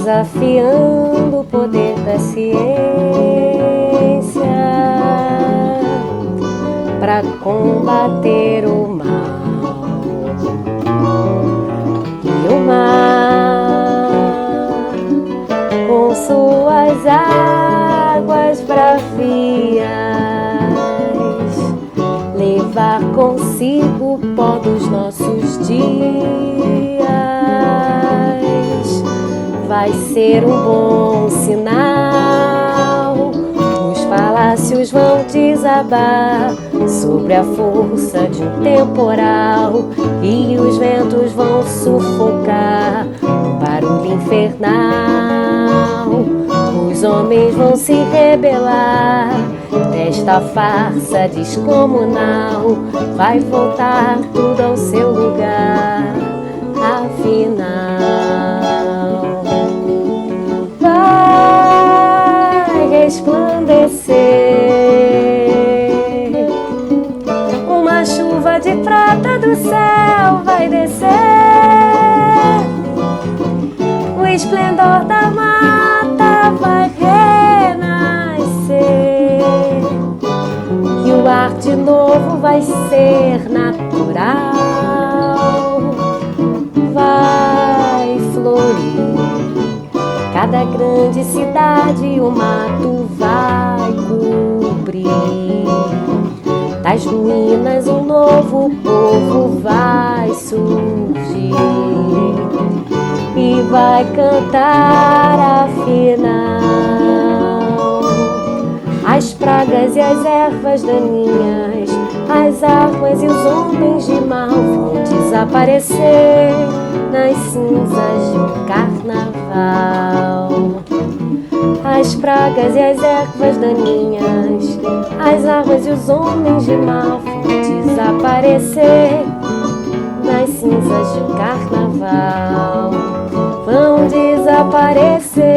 desafiando o poder da ciência para combater o mal. E o mar, com suas águas bravias, levar consigo o pó dos nossos dias, vai ser um bom sinal. Os palácios vão desabar sobre a força de um temporal, e os ventos vão sufocar um barulho infernal. Os homens vão se rebelar desta farsa descomunal, vai voltar tudo ao seu lugar, afinal. Vai resplandecer uma chuva de prata do céu, vai descer o esplendor da mata, vai renascer, e o ar de novo vai ser natural, vai florir cada grande cidade, o mato vai cobrir, das ruínas um novo povo vai surgir e vai cantar afinal. As pragas e as ervas daninhas, as armas e os homens de mal vão desaparecer nas cinzas de um carnaval. As pragas e as ervas daninhas, as armas e os homens de mal vão desaparecer nas cinzas de um carnaval, vão desaparecer.